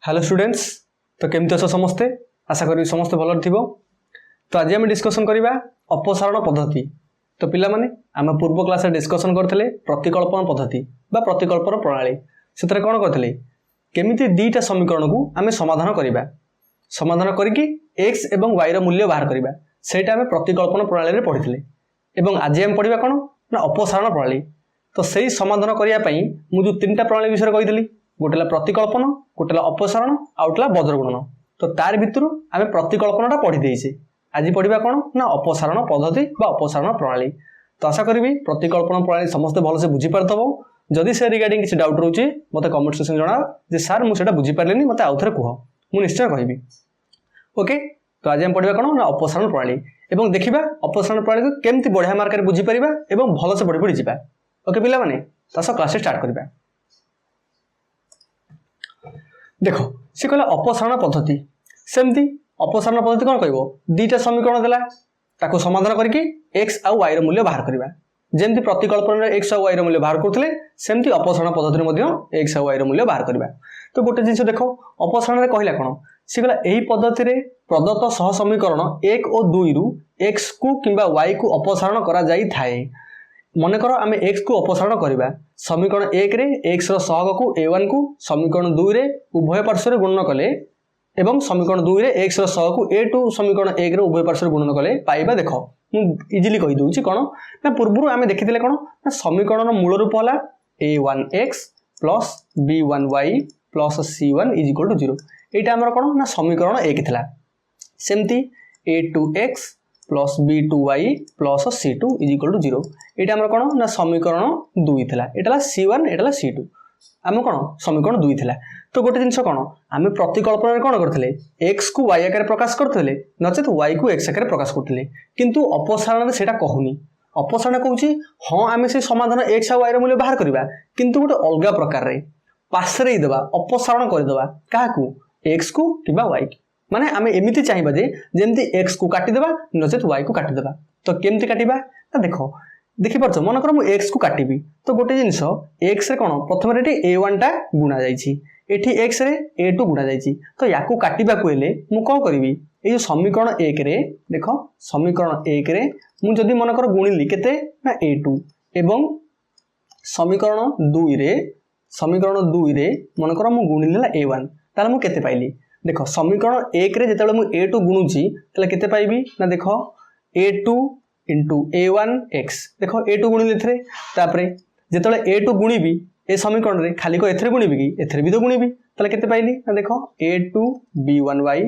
Hello students, तो केमती अछ समस्ते? आशा करी समस्ते भल थी। तो आज आम डिस्कसन करवा अपसारण पद्धति। तो पिला माने आम पूर्व क्लास डिस्कसन करते प्रतिकल्पन पद्धति बा प्रतिकल्पन प्रणाली। से कौन करते केमिति दीटा समीकरण को आम समाधान करवा, समाधान करके एक्स एवं वाई मूल्य बाहर करवा, सेटा आम प्रतिकल्पन प्रणाली में पढ़ी। एवं आज आम पढ़ा कौन ना अपसारण प्रणाली। तो सही समाधान करने मुझे तीन प्रणाली विषय कही, गोटे प्रतिकल्पन, गोटे अपसारण, आउटला वज्रगुणन। तो तार भितर आम प्रतिकल्पनटा पढ़ी देचे। आज पढ़ा कौन ना अपसारण पद्धति बा अपसारण प्रणाली। तो आशा करी प्रतिकल्पन प्रणाली समस्ते भलसे बुझीपारथब। जदि से रिगार्डिंग किसी डाउट रोचे मत कमेंट सेक्शन जनाओ जे सार मुझे बुझीपारे मत आउ थे कह, मुझे निश्चय कहि। ओके, तो आज हम पढ़ा कौन ना अपसारण प्रणाली एवं देखा अपसारण प्रणाली को केमती बढ़िया मार्क बुझीपर और भलसे पढ़ी पढ़ी जा। ओके पिला माने, तो क्लास स्टार्ट करवा। देखो सी कहला अपसारण पद्धति। सेमती अपसारण पद्धति कौन कह दीटा समीकरण देला ताको समाधान करके एक्स आउ वाई मूल्य बाहर करवा। जेमती प्रतिकल्पन एक्स आउ वाई मूल्य बाहर करते सेमती अपसारण पद्धति एक्स आउ वाई मूल्य बाहर करवा। तो गोटे जिन देख अपसारण कहला कौन सी कहला यही पद्धति रे प्रदत्त सह समीकरण 1 और 2 रु एक्स को किंबा वाई को अपसारण करा जाई थाए। मनकर आम एक्स को अपसारण करवा समीकरण 1 रे एक्स सहग को a1 को समीकरण 2 रे उभय पार्श्व गुणन कले एवं समीकरण 2 रे एक्स सहग को a2 समीकरण 1 रे उभय पार्श्व गुणन कले पाइबा। देख मुझे इजिली कही दूची कौन ना पूर्व आम देखी कौन ना समीकरण मूल रूप है a1x plus b1y plus c1 is equal to 0। यहाँ आम कौन ना समीकरण 1 थिला। सेमती a2x plus b2y plus c2 is equal to 0। यहाँ आम कौन ना समीकरण 2 थिला। एटा c1 एटा c2 आम कौन समीकरण 2 थिला। तो गोटे जिनस कौन आम प्रतिकल्पन कौन करते एक्स को वाई आकार प्रकाश करते नचेत वाई को एक्स आकार प्रकाश करते, किंतु अपसारण से कहूनी। अपसारण कहूँ हाँ आम से समाधान एक्स आ वाई मूल्य बाहर करवा, किंतु गोटे अलग प्रकार पार्श्वे देवा अपसारण करदे क्या एक्स को कि वाई की। माने आम एमती चाहिए जमी एक्स को काटिदेवा नचेत वाई को काटिदेवा। तो केमती काटिबा ना देख देखिपार मनकर मुझे एक्स को काटिबी। तो गोटे जिनस एक्स रे कौन प्रथम a1 टा गुणा जाइए, एक्स रे a2 गुणा जाइए। तो या काटिबा मुझे कौन करी ये समीकरण 1 रे देख समीकरण 1 रे मुझे जदि मनकर गुणिली केते ना a2 एवं समीकरण 2 रे मनकर मु गुणिली a1 ताले मु केते पाइली। देख समीकरण 1 रे जेतेबेले मु a2 गुणुची ताले केते पाइबी ना देख a2 इंटू a1x। देख a2 गुणिले थे तापरे जेतेबेले a2 गुणिबी ए समीकरण रे खाली को एथरे गुणिबी कि एथरे भी तो गुणिबी ताले केते पाइली ना देख a2 b1y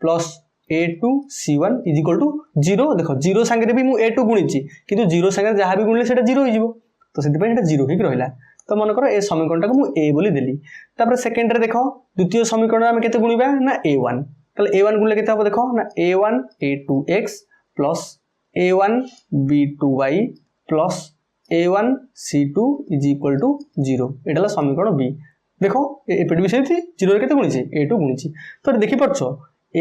plus a2 c1 is equal to 0। देख 0 संगे भी मु a2 गुणिची किंतु 0 संगे जहाँ भी गुणिले सेटा 0 हो जिवो, तो सेति पय एटा 0 ही रहिला। तो मन कर ए समीकरणटा को मु a बोली देली। तापर सेकंड रे देख द्वितीय समीकरण में केते गुणिबा ना a1। ताले a1 गुणिले केते हो देख ना a1 a2x plus a1 b2y plus a1 c2 is equal to 0। एटा समीकरण b। देखो एपट भी सही 0 केते गुणिछि a2 गुणिछि। तो देखि परछो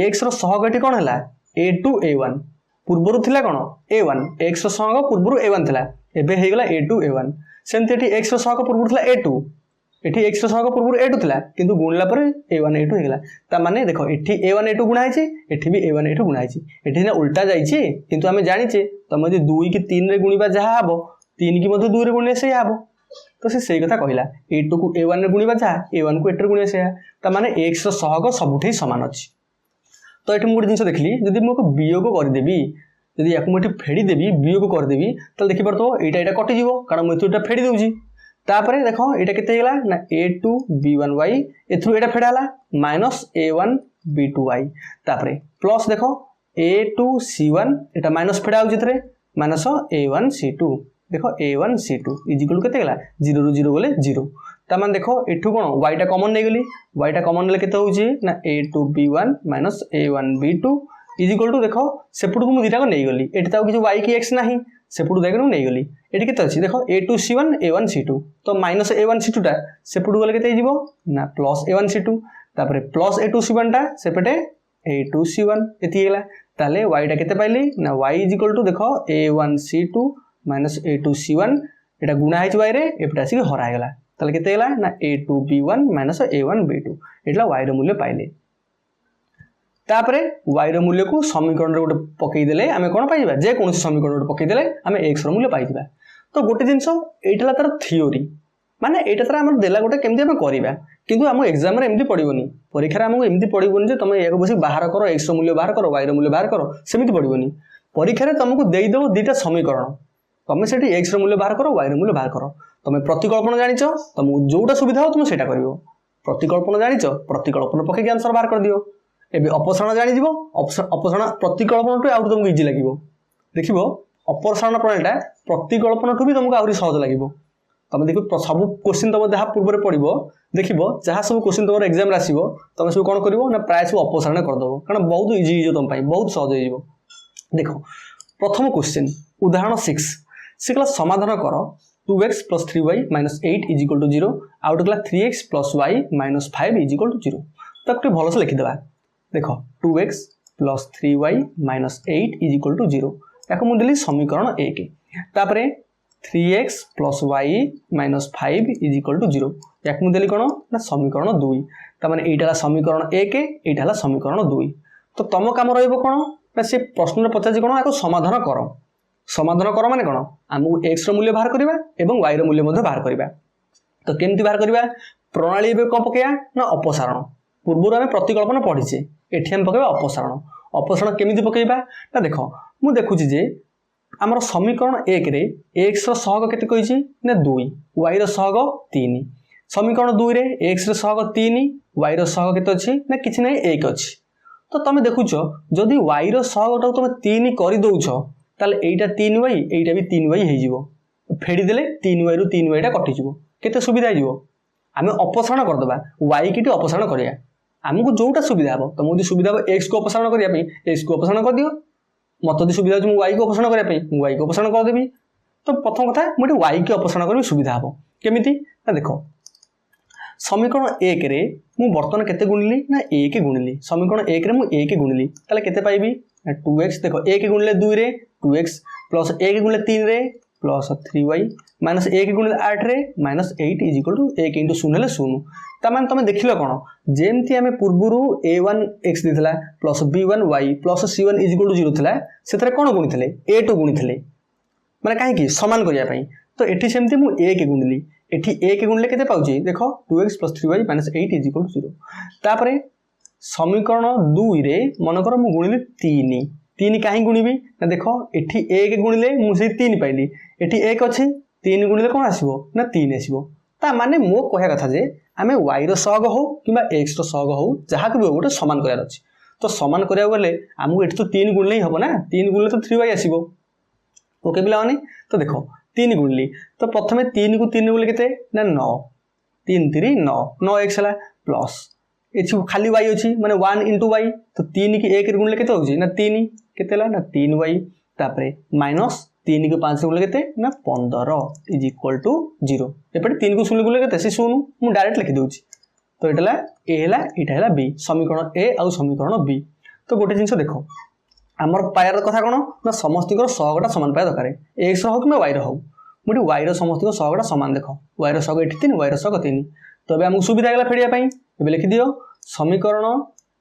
x रो सहगटी कोन हला a2 a1 पूर्वरु थिला कोन a1 x रो सहग पूर्वरु a1 थिला एबे हे गेला a2 a1। सेमते एठी x रो सहग पूर्वरु थिला a2 एठी x रो सहग पूर्वरु a2 थिला किंतु गुणला पर a1 a2 हे गेला। ता माने देखो एठी a1 a2 गुणा हैछि एठी भी a1 a2 गुणा हैछि। एठी ना उल्टा जाइछि किंतु हमें जानिछे तमे जे 2 की 3 रे गुणिबा जहा हबो 3 की मधे 2 रे गुणिले से हबो। तो से सही कथा कहिला a2 को a1 रे गुणिबा जहा a1 को 8 रे गुणिले से ता माने x रो सहग सबुठी समान अछि। तो एठी मोर जिंस देखली जदि मोको वियोग कर देबी जदि याकु मोठी फेडी देबी वियोग कर देबी त देखि परतो एटा कटि जीवो कारण मु एटा फेडी देउजी। तापरे देखो एटा केते हेला ना a2 b1y एथु एटा फेडाला माइनस a1 b2y तापरे प्लस देखो a2 c1 एटा माइनस फेडा होउची थरे माइनस a1 c2। देखो a1 c2 इज इक्वल केते हेला 0 रु 0 बोले 0। ता मान देखो एठु कोन y टा कॉमन नै गेली y टा कॉमन ले केते होउची ना a2 b1 minus a1 b2 is equal to देखो सेपुड को मु दिटा को नै गेली एठी ताउ किछ y की x नाही सेपुड देखो नै गेली एठी केते अछि देखो a2 c1 a1 c2। तो माइनस a1 c2 टा सेपुड गले केते हिजिवो ना प्लस a1 c2 तापरे प्लस a2 c1 टा सेपटे a2 c1 एति गेला। ताले y टा केते पाइली ना y इज इक्वल टू देखो a1 c2 minus a2 c1 एटा गुणा हैछि y रे एपटा आसी हरा गेला। ताले केते होला ना a2b1 - a1b2 एटला y रो मूल्य पाइले तापरे y रो मूल्य को समीकरण रे गोटे पकई देले आमे कोन पाइबा जे कोनसी समीकरण रे पकई देले आमे x रो मूल्य पाइबा तो गोटे जिंस एटला तार थ्योरी माने एटा तार हमर देला गोटे केमति आमे करिबा किंतु हम एग्जाम रे एमति पडिबोनी परीक्षा रे हमको एमति पडिबोनी जे तमे एको बसी बाहर करो x रो मूल्य बाहर करो y रो मूल्य बाहर करो सेमिति पडिबोनी परीक्षा रे तुमको देई दो दुटा समीकरण तमे सेठी x रो मूल्य बाहर करो y रो मूल्य बाहर करो तमे प्रतिकल्पन जानिचो तुमको जोटा सुविधा हो तुम सेटा करिवो प्रतिकल्पन जानिचो प्रतिकल्पन पके आंसर बाहर कर दियो एबे अपसारण जानि दिबो अपसारण प्रतिकल्पन टु आउट तुमको इजी लागिवो देखिबो अपसारण प्रणालीटा प्रतिकल्पन टु भी तुमको आउरी सहज लागिवो तमे देखो सब क्वेश्चन तुम जहाँ पूर्व पढ़ो देखो जहाँ सब क्वेश्चन तुम एग्जाम रे आसीबो तुम सब कौन करिवो ना प्राय सब अपसारण करदबो कारण बहुत इजी हो तुम बहुत सहज हो देखो प्रथम क्वेश्चन उदाहरण 6 से कहला समाधान कर 2x + 3y - 8 = 0 आउट कहला 3x + y - 5 = 0 तक भल से लिखि देबा देखो 2x + 3y - 8 = 0 याको मु देली समीकरण 1 तापरे 3x + y - 5 = 0 याको मु देली कोन ना समीकरण 2 त माने एटाला समीकरण 1 एटाला समीकरण 2 तो तम काम रहइबो कोन ना से प्रश्न पचाजी कोन याको समाधान कर माने कोन हमु x रो मूल्य बाहर करबा एवं y रो मूल्य मध्ये बाहर करबा तो केमति बाहर करबा प्रणाली एबे को पकेया ना अपसारण पूर्व हम प्रतिकल्पन पढिचे एठी हम पकेबा अपसारण केमिति पकेबा ना देखो मु देखुची जे हमर समीकरण 1 रे x रो सहग केते कहिची ना 2 y रो सहग 3 समीकरण 2 रे x रो सहग 3 y रो सहग केते अछि ना किछि नै 1 अछि तो तमे देखुचो जदी y रो सहगटा तमे 3 करि दउछो ताले एटा 3y एटा भी 3y हे जिवो फेडी देले 3y रु 3y टा कटि जिवो केते सुविधा हे जिवो आमे अपसारण कर दबा y किटी अपसारण करिया हमको जोटा सुविधा हो तुम यदि सुविधा हो x को अपसारण करिया पे x को अपसारण कर दियो मत यदि सुविधा हो y को अपसारण करिया पे y को अपसारण कर देबी तो प्रथम कथा मोटे y को अपसारण करबी सुविधा हो केमिति ना देखो समीकरण 1 रे मु वर्तमान केते गुणिली ना 1 गुणिली समीकरण 1 रे मु 1 गुणिली ताले केते पाइबी ना 2x देखो 1 गुणिले 2 रे 2x प्लस 1 गुणिले 3 रे प्लस 3y माइनस 1 गुणिले 8 रे माइनस 8 = 1 * 0 ले 0 ता मान तमे देखिलो कोन जेमति हमें पूर्वरु a1x दिथला plus b1y plus c1 = 0 थिला सेतरे कोन गुणिथिले a2 गुणिथिले माने काहे की समान करिया पई तो एठी सेमति मु 1 गुणिली एठी 1 गुणिले केते पाउची देखो 2x + 3y - 8 = 0 तापरे समीकरण 2 रे मन कर मु गुणिली 3 काहे गुणिबी ना देखो एठी 1 गुणिले मु से 3 पाइली एठी 1 अछि 3 गुणिले कोन आसीबो ना 3 आसीबो ता माने मो कहया कथा जे आमे y रो सहग हो किबा x रो सहग हो जहा के गोटे समान करया अछि तो समान करया गले हमहु एठी तो 3 गुणले ही हबो ना 3 गुणले तो 3y आसीबो ओके पिला माने तो देखो 3 गुणली तो प्रथमे 3 को 3 गुणले केते ना 9 3 3 9 9x हला प्लस एछि खाली y अछि माने 1 * y तो 3 की 1 गुणले केते होछि ना 3 केते ला ना 3y तापरे माइनस 3 को 5 गुणले केते ना 15 = 0 एपटे 3 को 0 गुणले केते से 0 मु डायरेक्ट लिखि दोछि तो एटला a हला एटा हला b समीकरण a आ समीकरण b तो गोटे जिंस देखो हमर पायर कथा कोन ना समस्तिकर सहगटा समान पाय दरकार x रो हो कि y रो हो मुडी y रो समस्तिकर सहगटा समान देखो y रो सहग 3 y रो सहग 3 तो बे हमहु सुविधा गेला फेडिया पई एबे लिखि दियो समीकरण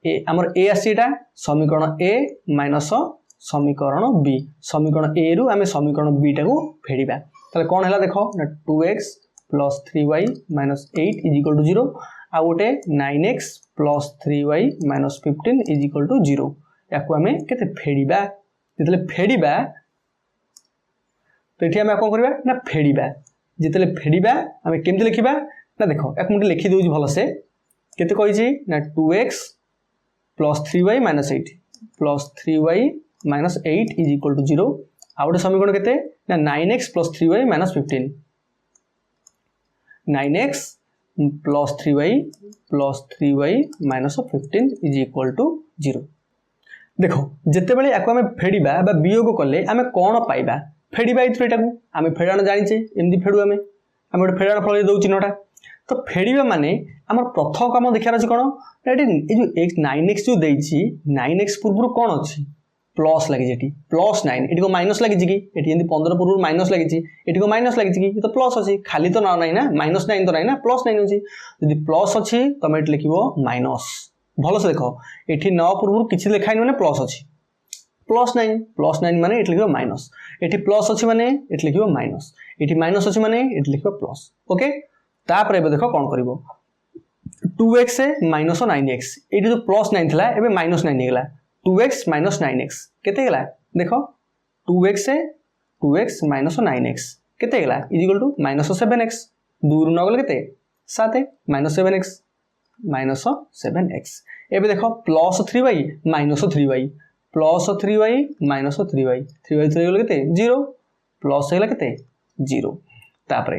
a हमर a आसीटा समीकरण a माइनस समीकरण b समीकरण a रु आमे समीकरण b टा को फेडिबा तले कोन हला देखो ना 2x + 3y - 8 = 0 आ गोटे 9x + 3y - 15 = 0 याको आमे केते फेडिबा जेतले फेडिबा तो एठी आमे कोन करबा ना फेडिबा जेतले फेडिबा आमे केमते लिखिबा ना देखो एक मिनिट लिखि दोउ भलो से केते कहि छी ना 2x + 3y - 8 + 3y - 8 = 0 आ गोटे समीकरण केते ना 9x + 3y - 15 9x + 3y + 3y - 15 = 0 देखो जेते बेले याको हमें फेडिबा बा वियोग करले हमें कोन पाइबा फेडिबा इथु एटा को हमें फेडाण जानिचे एमदी फेडु हमें गोटे फेडाण फल दउ चिन्हटा तो फेडिबा माने हमर प्रथम काम देखार अछि कोन एटी ए जो 9x जो देइछि 9x पूर्व कोन अछि प्लस लगी प्लस 9 ये माइनस लगी कि ये 15 पूर्व माइनस लगी ये माइनस लगी कि तो प्लस अच्छी खाली तो ना ना माइनस 9 तो ना प्लस 9 अच्छी जब प्लस अच्छी तुम ये लिख माइनस भलसे देख ये 9 पूर्व किसी लिखाई मैंने प्लस अच्छी +9 माने ये लिख माइनस ये प्लस अच्छी माने ये लिख माइनस ये माइनस अच्छी माने ये लिख प्लस ओके तापर एबे देखो कौन करिवो 2x माइनस 9x ये जो +9 थिला एबे -9 हेगला 2x माइनस 9x केते गेला देखो 2x माइनस 9x केते गेला इज इक्वल टू -7x 2 रु न गले केते 7 -7x एबे देखो +3y -3y +3y -3y 3y 3 गले केते 0 प्लस हेगला केते 0 तापरे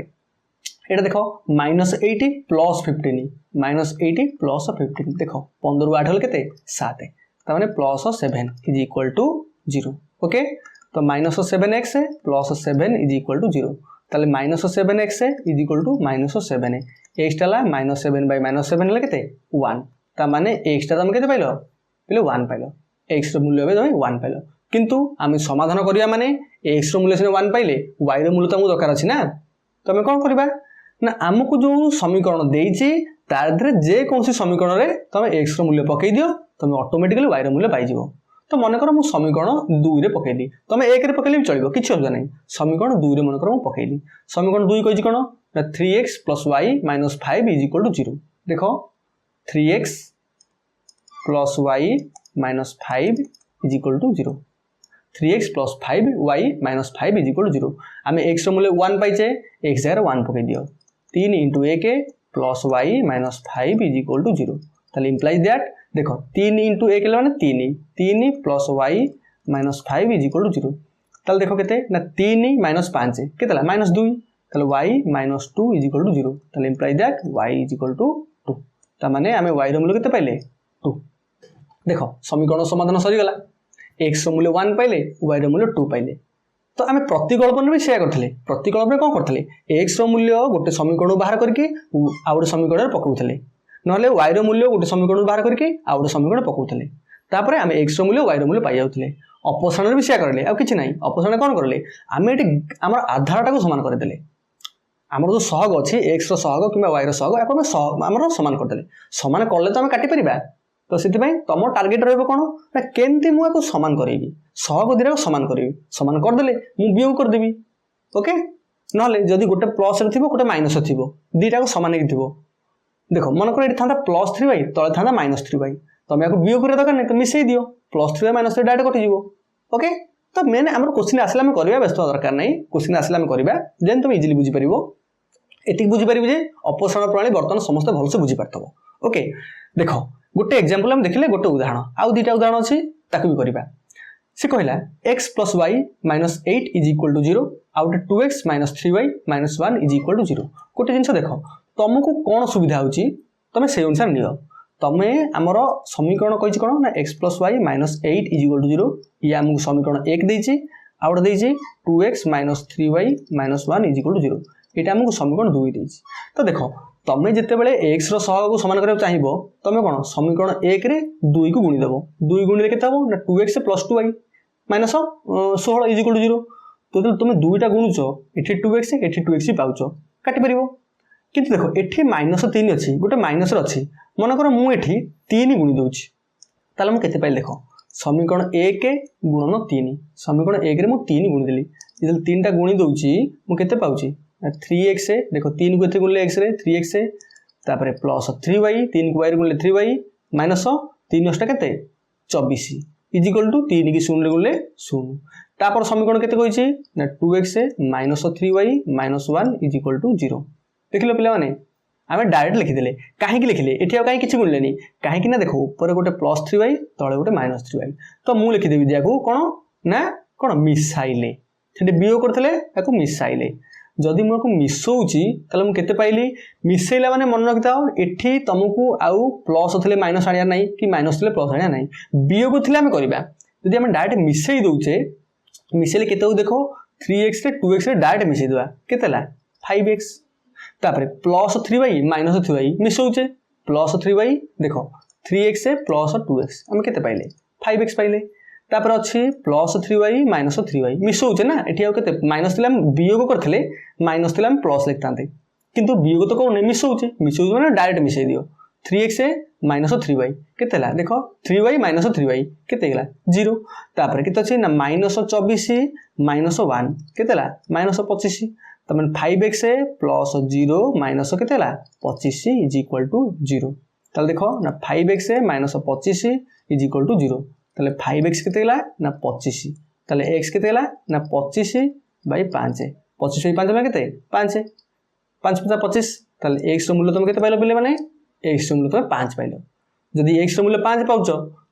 एटा देखो -80 + 15 -80 + 15 देखो 15 रु 8 गले केते 7 ता माने +7 इज इक्वल टू 0 ओके तो -7x + 7 इज इक्वल टू 0 ताले -7x is equal to -7 x टाला -7 बाय -7 ले केते 1 ता माने x ता तुम केते पाइलो 1 पाइलो x रो मूल्य बे तुम 1 पाइलो किंतु आमे समाधान करिया माने x रो मूल्य से 1 पाइले y रो मूल्य तुमको दरकार अछि ना तो हमें कोन करबा ना हमको जो समीकरण देइछि तार धरे जे कोनसी समीकरण रे तुम x रो मूल्य पकई दियो तुम ऑटोमेटिकली y रो मूल्य पाइ जिवो तो मन कर मु समीकरण 2 रे पकईली तुम 1 रे पकईले भी चलिबो किछि असुविधा नै समीकरण 2 रे मन कर मु पकईली समीकरण 2 कहिछि कोन ना 3x + y - 5 = 0 देखो 3x + y - 5 = 0 3x + 5y - 5 = 0 आमे x रो मूल्य 1 पाइचे x जगह 1 पकई दियो 3 * 1 + y - 5 = 0 ताले इंप्लाइज दैट देखो 3 * 1 माने 3 3 + y - 5 = 0 ताले देखो केते ना 3 - 5 केतेला -2 ताले y - 2 = 0 ताले इंप्लाइज दैट y = 2 ता माने आमे y रो मूल्य केते पाइले 2 देखो समीकरण समाधान सरी गला x रो मूल्य 1 पाइले y रो मूल्य 2 पाइले तो आमे प्रतिकल्पन भी शेयर करथले प्रतिकल्पन कोन करथले x रो मूल्य गोटे समीकरण बाहर करके आ गोटे समीकरण पकाउथले नहले y रो मूल्य गोटे समीकरण बाहर करके आ गोटे समीकरण पकाउथले तापर आमे x रो मूल्य y रो मूल्य पाइ जाउथले अपसारण भी शेयर करले आ किछि नाही अपसारण कोन करले आमे एटी हमर आधारटा को समान कर देले हमर जो सहग अछि x रो सहग किबा y रो सहग आपण हमर समान कर देले समान करले तो आमे काटि परिबा तो सिद्धि भाई तुम टार्गेट रहबो कोन ना केंती मु को समान करेबी सहग दिरा समान करेबी समान कर देले मु वियोग कर देबी ओके नहले जदी गोटे प्लस रे थिबो गोटे माइनस थिबो दीटा को समान हे थिबो देखो मन कर एठी थांदा +3y तळे थांदा -3y तमे को वियोग करे दरकार नै तो मिसै दियो +3y -3 डायरेक्ट कटि जिवो ओके तो मेन हमर क्वेश्चन आसला हम करबा व्यस्त दरकार नै क्वेश्चन आसला हम करबा देन तुम इजीली बुझी परिबो एतिक बुझी परिबो जे अपसारण प्रणाली वर्तमान समस्त भलसे बुझी परतबो ओके देखो गोटे एग्जांपल हम देखिले गोटे उदाहरण आउ दुटा उदाहरण अछि ताकु भी करबा से कहला x + y - 8 = 0 out 2x - 3y - 1 = 0 गोटे जिंस देखो तुमको कोन सुविधा होची तमे से अनुसार नियो तमे हमर समीकरण कहिछि कोन ना x + y - 8 = 0 या हमको समीकरण 1 देछि आउट देछि 2x - 3y - 1 = 0 एटा हमको समीकरण 2 देछि तो देखो तमे जते बेले x रो सहग को समान करबा चाहिबो तमे कोन समीकरण 1 रे 2 को गुणी देबो 2 गुणी ले केते हबो ना 2x + 2y - 16 = 0 तो तुम दुईटा गुणुचो एठी 2x एठी 2x पाउचो काटि परिबो किंतु देखो एठी -3 अछि गोटे माइनस रे अछि मन कर मु एठी 3 गुणी दोछि ताले मु केते पाइल देखो समीकरण 1 गुणन 3 समीकरण 1 रे मु 3 गुणी देली जदि 3 टा गुणी दोछि मु केते पाउची 3x देखो 3 को एथे गुणले x रे 3x तापर प्लस 3y 3 को y रे गुणले 3y माइनस 3 * केते 24 = 3 की 0 रे गुणले 0 तापर समीकरण केते कहिछि ना 2x - 3y - 1 = 0 देखिलो पिला माने आमे डायरेक्ट लिखि देले काहे कि लिखिले एठी आ काहे किछि गुणलेनी काहे कि ना देखो ऊपर गोटे +3y तळे गोटे -3y तो मु लिखि देबि दियाको कोन मिसाइले सेठी बियो करथले ताको मिसाइले जदि मु को मिसौची तले मु केते पाइली मिसैला माने मन रखिताओ एठी तुमको आउ प्लस थले माइनस आनिया नाही कि माइनस थले प्लस आनिया नाही वियोग थले हम करबा जदि हम डायरेक्ट मिसै दोचे मिसैले केते हो देखो 3x रे 2x रे डायरेक्ट मिसै दवा केतेला 5x तापर plus 3y minus 3y मिसौचे plus 3y देखो 3x प्लस 2x हम केते पाइले 5x पाइले तापर अच्छी प्लस 3y माइनस 3y मिसौचे ना ये आते माइनस थी वियोग करते माइनस थी प्लस लिखता किंतु वियोग तो कौन मिसौचे मिसौचे मैंने डायरेक्ट मिसई दियो 3x माइनस 3y केते देख 3y माइनस 3y केते 0 तापर केते अच्छे ना माइनस 24 माइनस 1 केते माइनस 25 तो मैंने 5x प्लस 0 माइनस केते 25 इज इक्वल टू 0 ताले देखो ना 5x minus 25 is equal to 0 ताले 5x केते ना 25 ताले x केते ना 25 बाई 5 25 बाई 5 में केते 5 5 25 ताले x रो मूल्य तुम केते पाइलो पिले माने x रो मूल्य तुम 5 पाइलो जदि x रो मूल्य 5 पाउछ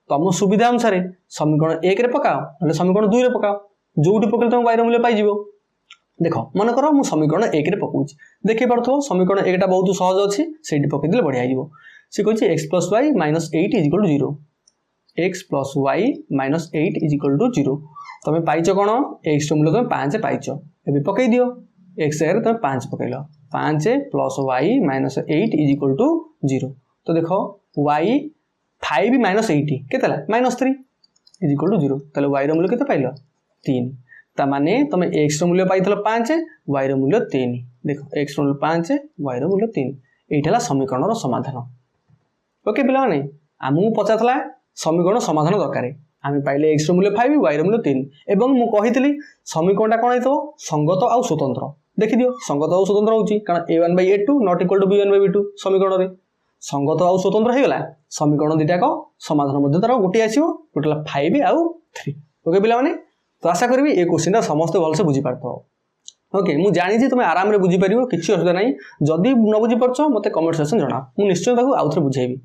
तुम सुविधा अनुसार समीकरण 1 रे पकाओ ना समीकरण 2 रे पकाओ जोटी पकले तुम y रो मूल्य पाइ जिवो देख मन कर मु समीकरण 1 रे पकाउछि देखि पड़थो समीकरण 1 टा बहुत सहज अछि सेठी पकि दिले बढ़िया जिवो से कहछि x + y - 8 = 0 x + y - 8 = 0 तुम पाइछ कोन x रो मूल्य तुम 5 पाइछ एबे पकई दियो x रे तुम 5 पकइलो 5 + y - 8 = 0 तो देखो y 5 - 80 केतला -3 = 0 ताले y रो मूल्य केते पाइलो 3 ता माने तुम x रो मूल्य पाइथलो 5 y रो मूल्य 3 देखो x रो मूल्य 5 y रो मूल्य 3 एठाला समीकरण रो समाधान ओके पिला माने आमु पचाथला समीकरण समाधान दरकार आमे पाइले x रो मूल्य 5 y रो मूल्य 3 एवं मु कहितली समीकरणटा कोन हेतो संगत आ स्वतंत्र देखि दियो संगत आ स्वतंत्र होची कारण a1/a2 ≠ b1/b2 समीकरण रे संगत आ स्वतंत्र हे गला समीकरण दिटा को समाधान मध्ये तार गोटी आसीबो टोटल 5 आ 3 ओके पिला माने तो आशा करबी ए क्वेश्चनटा समस्त भल से बुझी पारतो ओके मु जानि जे तुमे आराम रे बुझी परिबो किछि असुविधा नाही जदी न बुझी परछो मते कमेंट सेक्शन जणा मु निश्चय ताको आउथरे बुझाइबी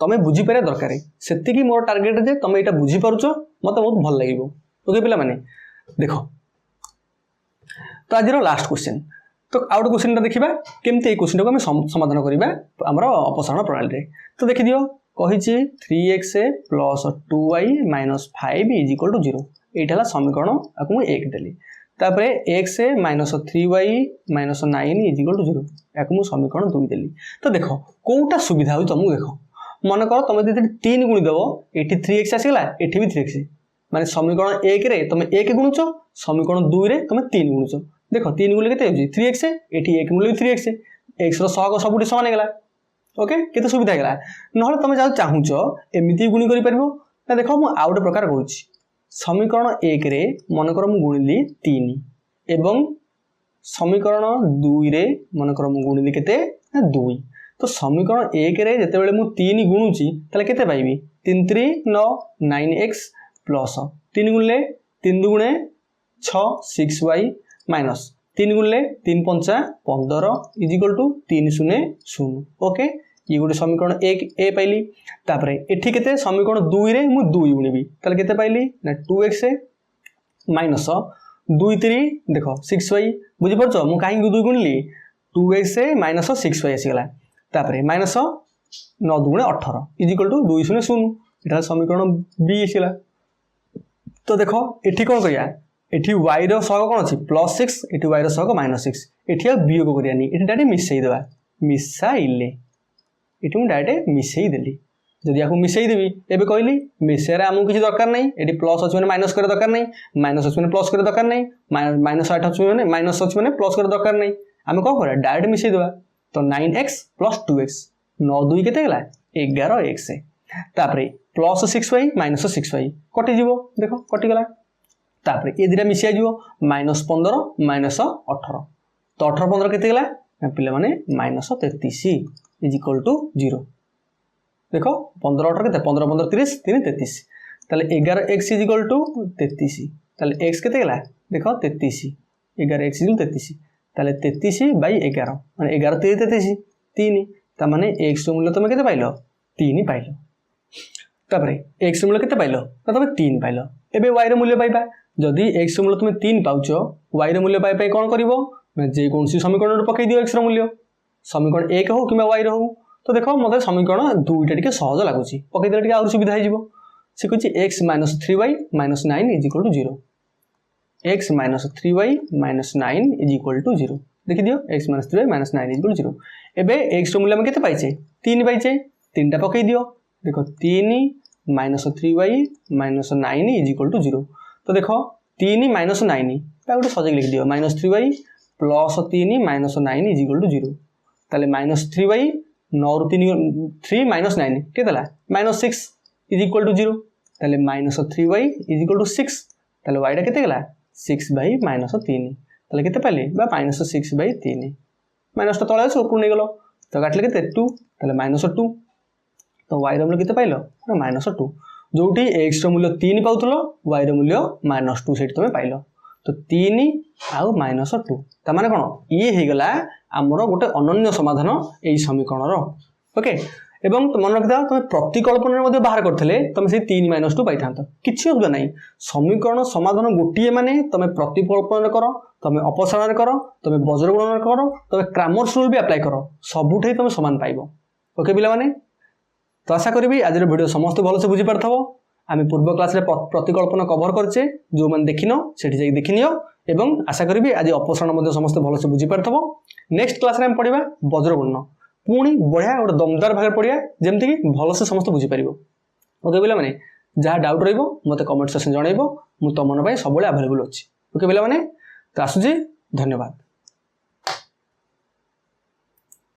तमे बुझी पारे दरकार सेति की मोर टार्गेट जे तमे एटा बुझी परछो मते बहुत भल लागिबो ओके पिला माने देखो तो आज लास्ट क्वेश्चन तो आउट क्वेश्चन देखिबा केमते ए क्वेश्चन को हम समाधान करिबा हमरो अपसारण प्रणाली रे तो देखि दियो कहिछि 3x + 2y - 5 = 0 एठाला समीकरण आकु मु 1 देली तापरे x - 3y - 9 = 0 याकु मु समीकरण 2 देली तो देखो कोउटा सुविधा हो तुमु देखो मन कर तुम जदि 3 गुणी देबो एठी 3x आसीगला एठी भी 3x माने समीकरण 1 रे तुम 1 गुणुचो समीकरण 2 रे तुम 3 गुणुचो देखो 3 गुणले केते होजी 3x एठी 1 गुणले 3x x रो सहग सबुटी समान हेगला ओके केते सुविधा हेगला नहले तुम जा चाहुचो एमिति गुणी करि परबो ना देखो मु आउट प्रकार कहूची समीकरण 1 रे मन कर मु गुणिली 3 एवं समीकरण 2 रे मन कर मु गुणिली केते ना 2 तो समीकरण 1 रे जते बेले मु 3 गुणुची तले केते पाइबी 3 3 9 9x प्लस 3 गुणले 3 दुगुणे 6 6y माइनस 3 गुणले 3 5 15 = 3 0 0 ओके ये गोटे समीकरण 1 ए पाइली तापरे एठी केते समीकरण 2 रे मु 2 गुणिबी तले केते पाइली ना 2x माइनस 2 3 देखो 6y बुझि परछो मु काहे 2 गुणली 2x माइनस 6y आसीगला तापरे माइनस 9 दुगुणे 18 = 2 0 0 एटा समीकरण बी आसीगला तो देखो एठी कोन करिया एठी y रो सहग कोन अछि +6 एठी y रो सहग -6 एठी वियोग करियानी एठी डायरेक्ट मिसई देबा मिसाइले एठी मु डायरेक्ट मिसई देली जदि याकू मिसई देबी एबे कहली मिसेरा हमु किछि दरकार नै एठी प्लस अछि माने माइनस करे दरकार नै माइनस अछि माने प्लस करे दरकार नै माइनस 8 अछि माने माइनस अछि माने प्लस करे दरकार नै हम को करे डायरेक्ट मिसई देबा तो 9x + 2x 9 2 केते गेला 11x तापरे +6y - 6y कटि जीवो देखो कटि गला तापरे ए दिरा मिसिया जीवो -15 - 18 तो 18 15 केते गेला पिले माने -33 = 0 देखो 15 18 केते 15 15 30 3 33 ताले 11x = 33 ताले x केते गेला देखो 33 11x = 33 ताले 33/11 माने 11 3 33 3 ता माने x रो मूल्य तुम केते पाइलो 3 पाइलो तापरे x रो मूल्य केते पाइलो त तुम 3 पाइलो एबे y रो मूल्य पाइबा जदि x रो मूल्य तुम 3 पाउचो y रो मूल्य पाइ कोन करिवो जे कोनसी समीकरण पकई दियो x रो मूल्य समीकरण 1 हो किबा y रो हो तो देखो मते समीकरण 2 टा टिके सहज लागुची पकई देले टिके आउर सुविधा हे जिवो से कहछि x - 3y - 9 = 0 x - 3y - 9 = 0 देखि दियो x - 3y - 9 = 0 एबे x रो मूल्य हम केते पाइछे 3 पाइछे 3 टा पकई दियो देखो 3 -3y -9 इज इक्वल टू 0। तो देख 3 - 9 गोटे सजेक लिखि दियो -3y + 3 - 9 इज इक्वल टू 0। ताले -3y 9 रु 3 - 9 के -6 इज इक्वल टू 0। ताले -3y इज इक्वल टू 6। ताले y केते गला 6/-3। ताले केते पाले बा -6/3 माइनस तो तले আছে উপর নিয়ে গেল তো কাটলে কেতে 2 তাহলে -2 তো y র মূল্য কেতে পাইলো -2 जोटी x ର मूल्य 3 पाउतलो y ର मूल्य -2 सेठी तमे पाइलो तो 3 आउ -2 ता माने कोन ये हे गला हमरो गोटे अनन्य समाधान एई समीकरण रो ओके एवं मन रखदा तमे प्रतिकल्पन मध्ये बाहर करथले तमे से 3 -2 पाइथांत किछि होबा नै समीकरण समाधान गोटिए माने तमे प्रतिकल्पन करो तमे अपसारण करो तमे वज्र गुणन करो तमे क्रैमर्स रूल भी अप्लाई करो सबुठे तमे समान पाइबो ओके पिला माने तो आशा करी आज वीडियो समस्त भल से बुझी पारथबो आमे पूर्व क्लास रे प्रतिकल्पन कवर करछे जो मन देखिनो सेठी जाई देखिनियो एवं आशा करी आज अपसारण मध्ये समस्त भल से बुझी पारथबो नेक्स्ट क्लास रे हम पढिबा वज्र गुणन पुणी बढ़िया गोटे दमदार भाग पढ़िया जमती कि भल से समस्त बुझी पार ओके पिला माने जहाँ डाउट रहिबो मते कमेंट सेक्शन जणाइबो मु तम मन पई सबले अवेलेबल अछि ओके पिला माने तो आसुजी धन्यवाद।